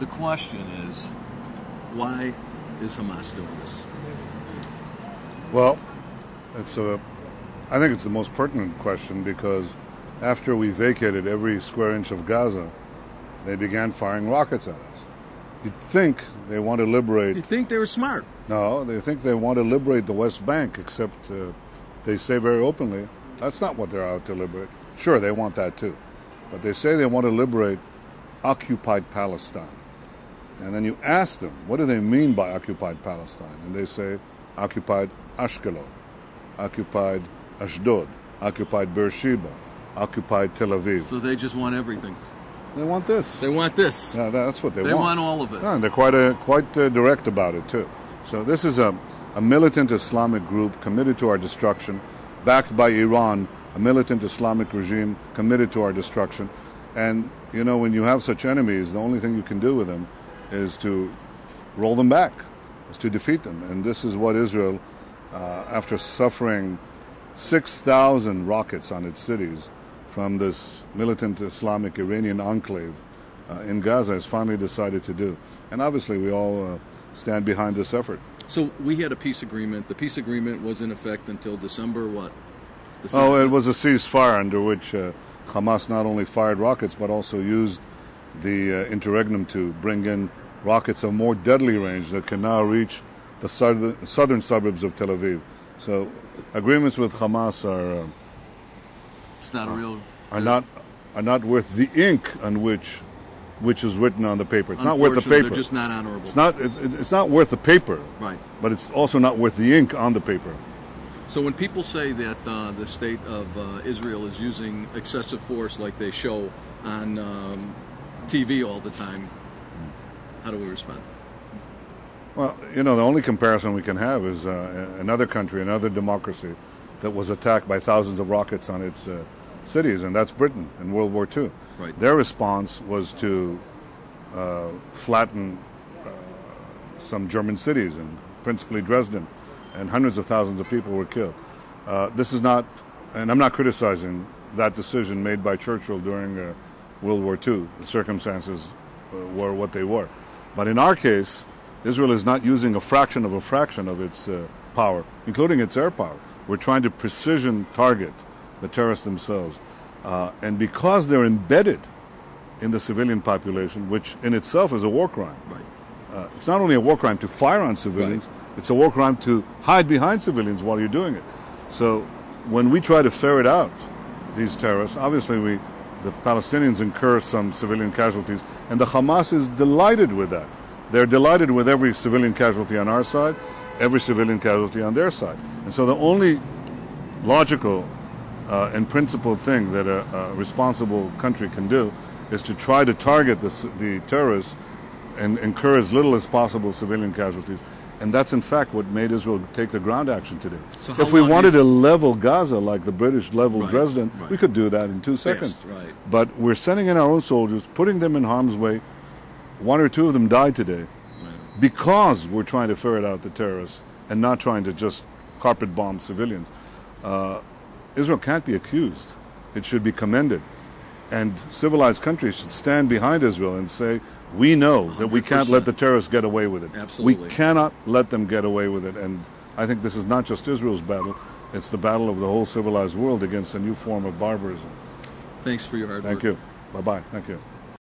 The question is, why is Hamas doing this? Well, I think it's the most pertinent question because after we vacated every square inch of Gaza, they began firing rockets at us. You'd think they want to liberate... You'd think they were smart. No, they think they want to liberate the West Bank, except they say very openly, that's not what they're out to liberate. Sure, they want that too. But they say they want to liberate occupied Palestine. And then you ask them, what do they mean by occupied Palestine? And they say, occupied Ashkelon, occupied Ashdod, occupied Beersheba, occupied Tel Aviv. So they just want everything. They want this. They want this. Yeah, that's what they want. They want all of it. Yeah, and they're quite direct about it, too. So this is a militant Islamic group committed to our destruction, backed by Iran, a militant Islamic regime committed to our destruction. And, you know, when you have such enemies, the only thing you can do with them is to roll them back, is to defeat them. And this is what Israel, after suffering 6,000 rockets on its cities from this militant Islamic Iranian enclave in Gaza, has finally decided to do. And obviously we all stand behind this effort. So we had a peace agreement. The peace agreement was in effect until December what? Oh, it was a ceasefire under which Hamas not only fired rockets but also used the interregnum to bring in rockets of more deadly range that can now reach the southern suburbs of Tel Aviv. So agreements with Hamas are it's not a real are not worth the ink on which is written on the paper. It's not worth the paper. They're just not honorable. It's not worth the paper. Right. But it's also not worth the ink on the paper. So when people say that the state of Israel is using excessive force like they show on TV all the time, how do we respond? Well, you know, the only comparison we can have is another country, another democracy that was attacked by thousands of rockets on its cities, and that's Britain in World War II. Right. Their response was to flatten some German cities, and principally Dresden, and hundreds of thousands of people were killed. This is not, and I'm not criticizing that decision made by Churchill during World War II. The circumstances were what they were. But in our case, Israel is not using a fraction of its power, including its air power. We're trying to precision target the terrorists themselves. And because they're embedded in the civilian population, which in itself is a war crime. Right. It's not only a war crime to fire on civilians, right. It's a war crime to hide behind civilians while you're doing it. So when we try to ferret out these terrorists, obviously the Palestinians incur some civilian casualties, and the Hamas is delighted with that. They're delighted with every civilian casualty on our side, every civilian casualty on their side. And so the only logical and principled thing that a responsible country can do is to try to target the terrorists and incur as little as possible civilian casualties. And that's in fact what made Israel take the ground action today. So if we wanted to level Gaza like the British leveled right, Dresden, right. we could do that in 2 seconds. Right. But we're sending in our own soldiers, putting them in harm's way. 1 or 2 of them died today because we're trying to ferret out the terrorists and not trying to just carpet bomb civilians. Israel can't be accused. It should be commended. And civilized countries should stand behind Israel and say, we know that we can't let the terrorists get away with it. Absolutely. We cannot let them get away with it. And I think this is not just Israel's battle. It's the battle of the whole civilized world against a new form of barbarism. Thanks for your hard work. Thank you. Bye-bye. Thank you.